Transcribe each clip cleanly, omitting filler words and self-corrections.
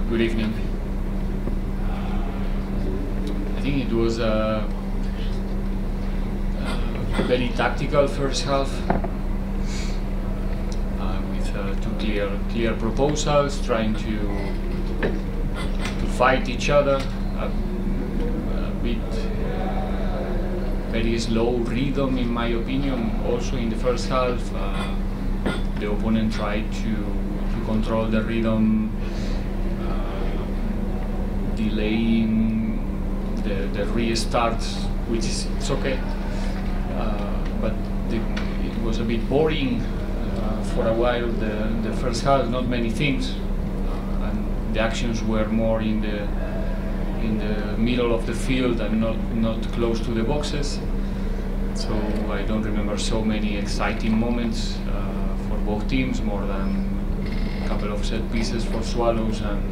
Good evening. I think it was a very tactical first half with two clear proposals, trying to fight each other. A bit very slow rhythm, in my opinion. Also in the first half, the opponent tried to control the rhythm, delaying the restart, which is it's okay, but it was a bit boring for a while. The first half, not many things, and the actions were more in the middle of the field and not close to the boxes. So I don't remember so many exciting moments for both teams, more than a couple of set pieces for Swallows and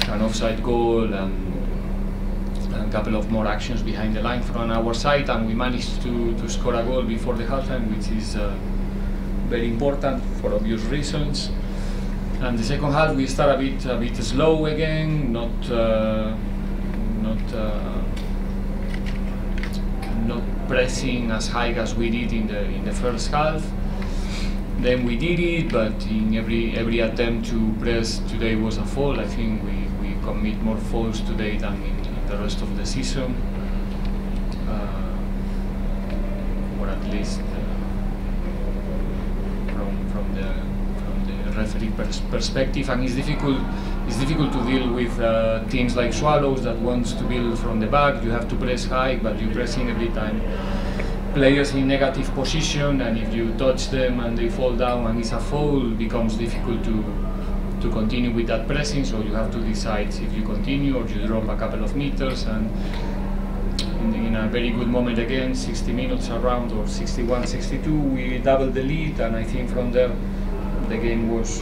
an offside goal and a couple of more actions behind the line from our side, and we managed to score a goal before the halftime, which is very important for obvious reasons. And the second half we start a bit slow again, not pressing as high as we did in the first half. Then we did it, but in every attempt to press today was a foul. I think we commit more fouls today than in the rest of the season, or at least from the referee perspective. And it's difficult to deal with teams like Swallows that wants to build from the back. You have to press high, but you're pressing every time players in negative position, and if you touch them and they fall down and it's a foul, it becomes difficult to continue with that pressing. So you have to decide if you continue or you drop a couple of meters. And in a very good moment again, 60 minutes around, or 61, 62, we doubled the lead, and I think from there the game was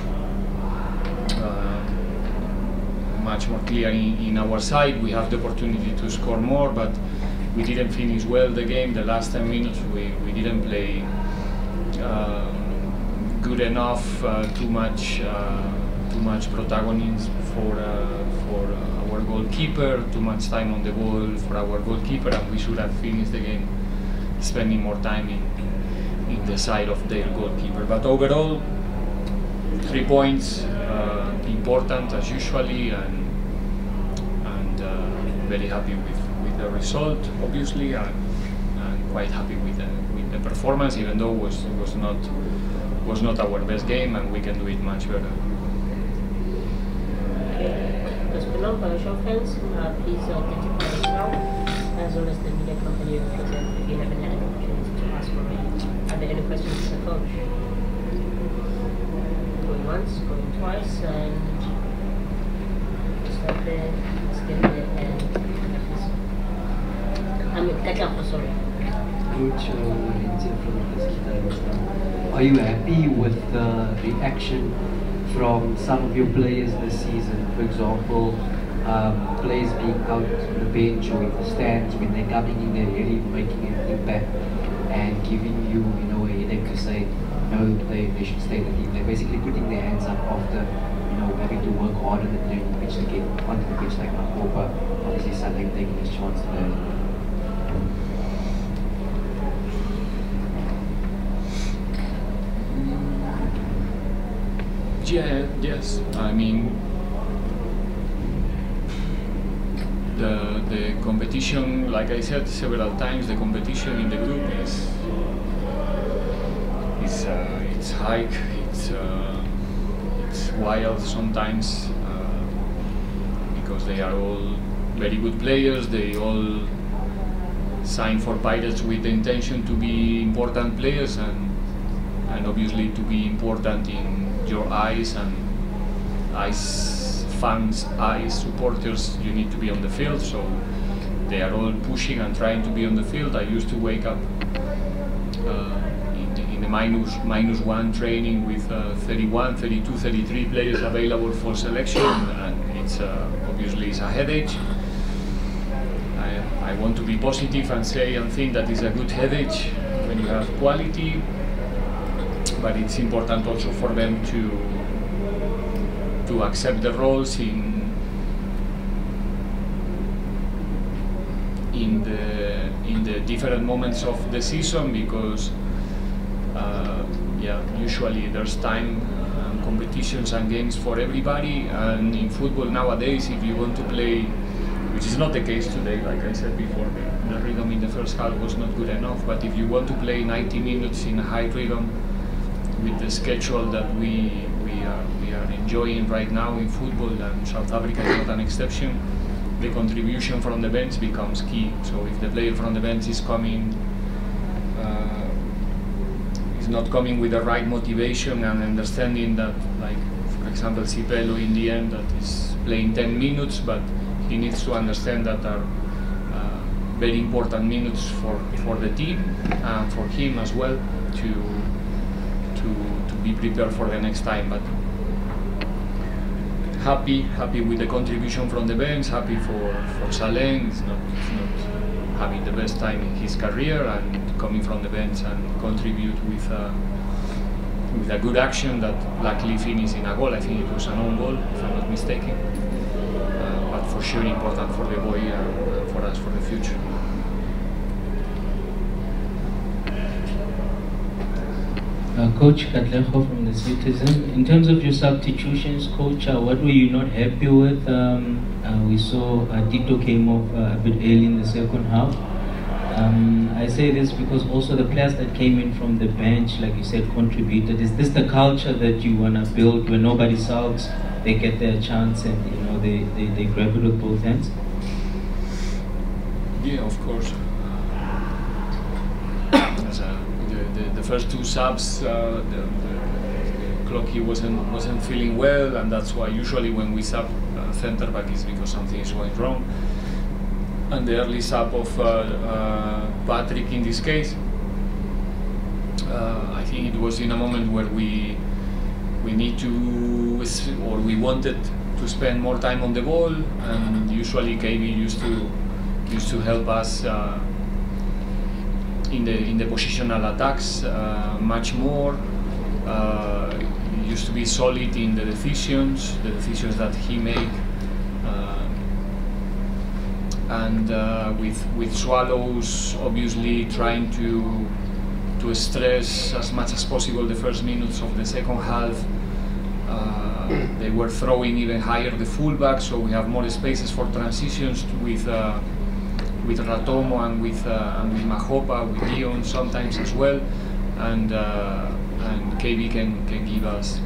much more clear in our side. We have the opportunity to score more, but we didn't finish well the game. The last 10 minutes we didn't play good enough, too much protagonism for our goalkeeper, too much time on the ball for our goalkeeper, and we should have finished the game spending more time in the side of their goalkeeper. But overall, 3 points, important as usually, and very happy with the result, obviously, and quite happy with the performance, even though was not our best game, and we can do it much better. As below, for show fans, please identify yourself as well as the media company you represent if you haven't had an opportunity to ask already. Are there any questions to the coach? Going once, going twice, and start there, stay there, and catch up, sorry. Coach, are you happy with the reaction from some of your players this season? For example, players being out on the bench or in the stands, when they're coming in, they're really making an impact and giving you, a headache to say, no, they should stay in the team. They're basically putting their hands up after, having to work hard on the training pitch to get onto the pitch like Makgopa. Obviously, Sunday taking his chance today. Yeah, yes. I mean, the competition, like I said several times, the competition in the group is it's high, it's wild sometimes, because they are all very good players. They all sign for Pirates with the intention to be important players, and obviously to be important in your eyes and fans' eyes, supporters. You need to be on the field, so they are all pushing and trying to be on the field. I used to wake up in the -1 training with 31, 32, 33 players available for selection, and it's obviously it's a headache. I want to be positive and say and think that it's a good headache when you have quality, but it's important also for them to to accept the roles in the different moments of the season, because yeah, usually there's time and competitions and games for everybody, and in football nowadays, if you want to play, which is not the case today, like I said before, the rhythm in the first half was not good enough, but if you want to play 90 minutes in a high rhythm with the schedule that we are enjoying right now in football, and South Africa is not an exception, the contribution from the bench becomes key. So if the player from the bench is coming, is not coming with the right motivation and understanding that, like for example Sibiya in the end, that is playing 10 minutes, but he needs to understand that are very important minutes for the team and for him as well to be prepared for the next time. But happy with the contribution from the bench, happy for Saleng. It's not having the best time in his career, and coming from the bench and contribute with a good action that luckily finished in a goal. I think it was an own goal, if I'm not mistaken. But for sure important for the boy and for us for the future. Coach Katlejo from the Citizen. In terms of your substitutions, Coach, what were you not happy with? We saw Tito came off a bit early in the second half. I say this because also the players that came in from the bench, like you said, contributed. Is this the culture that you want to build, where nobody sulks, they get their chance, and you know they grab it with both hands? Yeah, of course. The first two subs, the Clocky wasn't feeling well, and that's why usually when we sub centre back is because something is going wrong. And the early sub of Patrick in this case, I think it was in a moment where we need to, or we wanted to spend more time on the ball, and usually KB used to help us in the positional attacks much more. He used to be solid in the decisions that he made, and with Swallows obviously trying to stress as much as possible the first minutes of the second half. They were throwing even higher the fullback, so we have more spaces for transitions with Ratomo and with Makgopa, with Dion sometimes as well, and KB can give us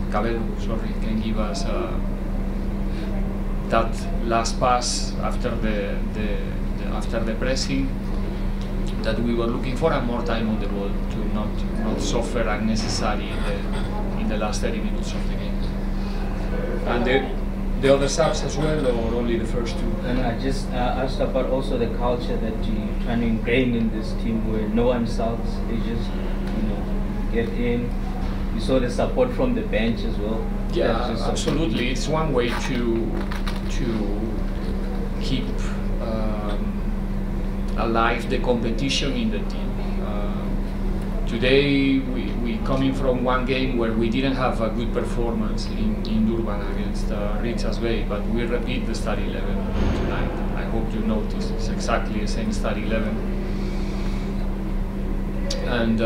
that last pass after the pressing that we were looking for, and more time on the ball to not suffer unnecessary in the last 30 minutes of the game. And the other subs as well, or only the first two? And I just asked about also the culture that you're trying to ingrain in this team, where no one sulks, they just get in. You saw the support from the bench as well. Yeah, absolutely. It's one way to keep alive the competition in the team. Today we coming from one game where we didn't have a good performance in Durban against Richards Bay, but we repeat the start 11 tonight. I hope you notice it's exactly the same start 11, and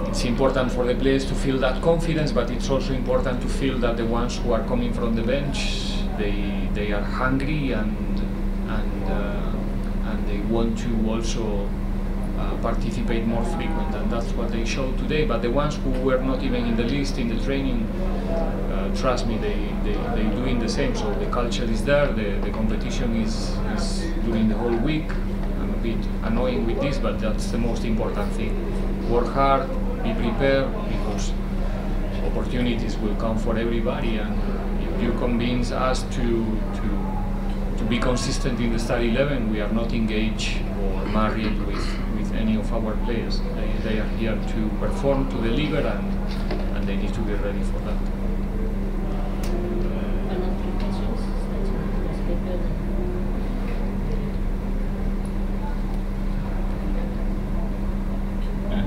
it's important for the players to feel that confidence, but it's also important to feel that the ones who are coming from the bench, they are hungry and they want to also participate more frequent, and that's what they showed today. But the ones who were not even in the list in the training, trust me, they doing the same. So the culture is there, the competition is during the whole week. I'm a bit annoying with this, but that's the most important thing. Work hard, be prepared, because opportunities will come for everybody, and if you convince us to be consistent in the start 11, we are not engaged or married with any of our players. They are here to perform, to deliver, and they need to be ready for that.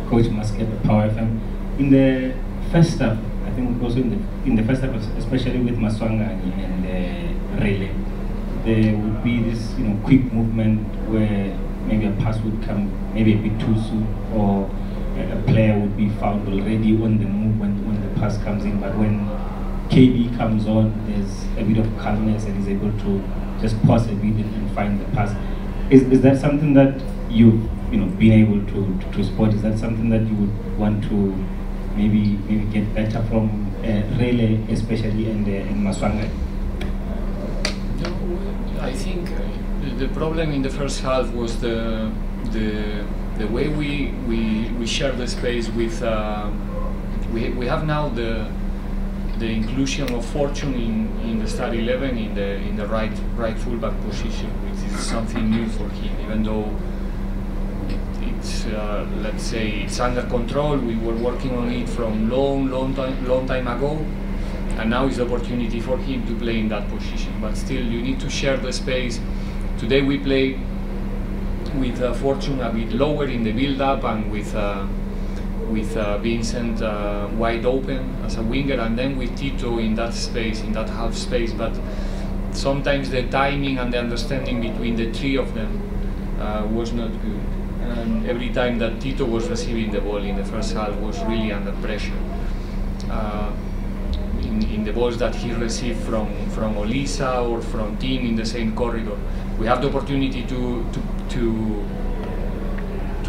Coach Masket, Power FM. In the first half, I think also in the first half, especially with Maswangani and Rele, there would be this quick movement where maybe a pass would come maybe a bit too soon, or a player would be found already on the move when the pass comes in. But when KB comes on, there's a bit of calmness and is able to just pause a bit and find the pass. Is that something that you've been able to spot? Is that something that you would want to maybe get better from Rele especially and Maswangani? I think the problem in the first half was the way we share the space with. We have now the inclusion of Fortune in the start 11 in the right fullback position, which is something new for him. Even though it's let's say it's under control, we were working on it from long time ago. And now is the opportunity for him to play in that position. But still, you need to share the space. Today we play with Fortune a bit lower in the build-up and with Vincent wide open as a winger, and then with Tito in that space, in that half space. But sometimes the timing and the understanding between the three of them was not good. And every time that Tito was receiving the ball in the first half was really under pressure. In the balls that he received from Olisa or from Tim in the same corridor, we have the opportunity to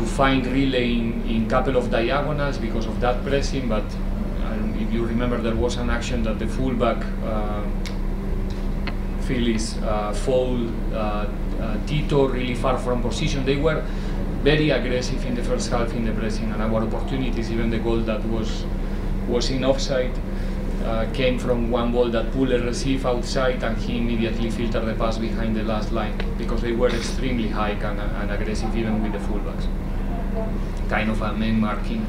find relay in couple of diagonals because of that pressing. But if you remember, there was an action that the fullback Phyllis fouled Tito really far from position. They were very aggressive in the first half in the pressing, and our opportunities, even the goal that was in offside, came from one ball that Puller received outside, and he immediately filtered the pass behind the last line because they were extremely high and aggressive even with the fullbacks. Kind of a man marking.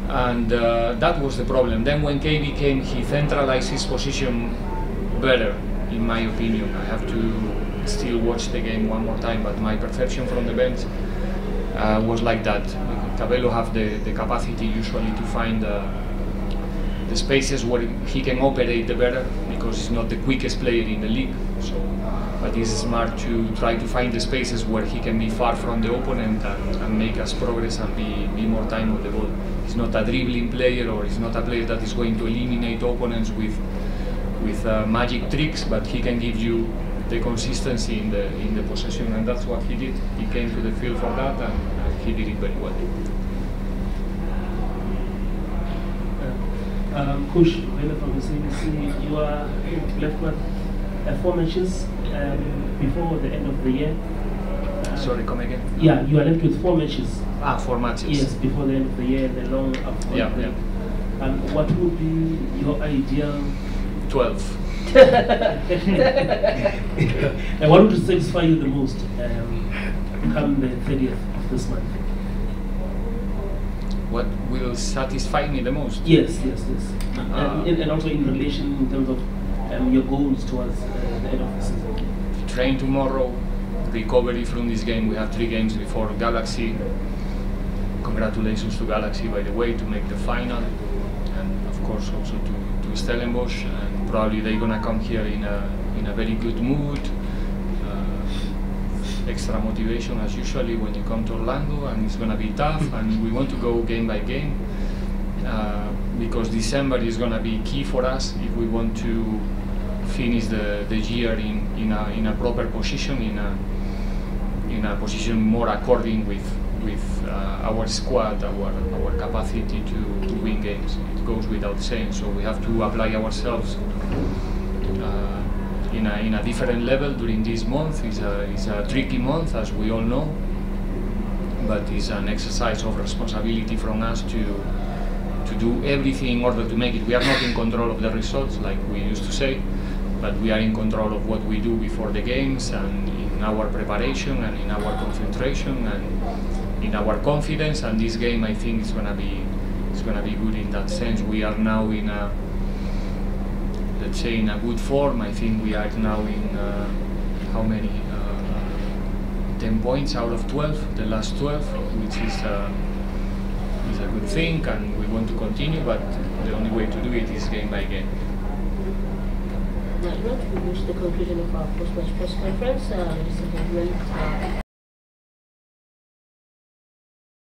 And that was the problem. Then when KB came, he centralized his position better, in my opinion. I have to still watch the game one more time, but my perception from the bench was like that. Cabello have the capacity usually to find the spaces where he can operate the better, because he's not the quickest player in the league. So, but he's smart to try to find the spaces where he can be far from the opponent and make us progress and be more time on the ball. He's not a dribbling player, or he's not a player that is going to eliminate opponents with magic tricks, but he can give you the consistency in the possession, and that's what he did. He came to the field for that, and he did it very well. Coach Riveiro from the CBC, you are left with 4 matches before the end of the year. Sorry, come again? Yeah, you are left with 4 matches. 4 matches. Yes, before the end of the year, the long upfront. Yeah. And what would be your ideal? 12. And what would satisfy you the most come the 30th of this month? What will satisfy me the most? Yes. And also in relation in terms of your goals towards the end of the season. Train tomorrow, recovery from this game. We have 3 games before Galaxy. Congratulations to Galaxy, by the way, to make the final, and of course also to Stellenbosch. And probably they're gonna come here in a very good mood. Extra motivation as usually when you come to Orlando, and it's gonna be tough, and we want to go game by game because December is gonna be key for us if we want to finish the year in a proper position, in a position more according with our squad, our capacity to win games. It goes without saying. So we have to apply ourselves in a different level during this month. It's a tricky month, as we all know, but it's an exercise of responsibility from us to do everything in order to make it. We are not in control of the results, like we used to say, but we are in control of what we do before the games, and in our preparation, and in our concentration, and in our confidence. And this game, I think, is gonna be good in that sense. We are now in a, let's say, in a good form. I think we are now in how many? 10 points out of 12, the last 12, which is is a good thing, and we want to continue, but the only way to do it is game by game. Now, we reach the conclusion of our post-match press conference. Ladies and gentlemen,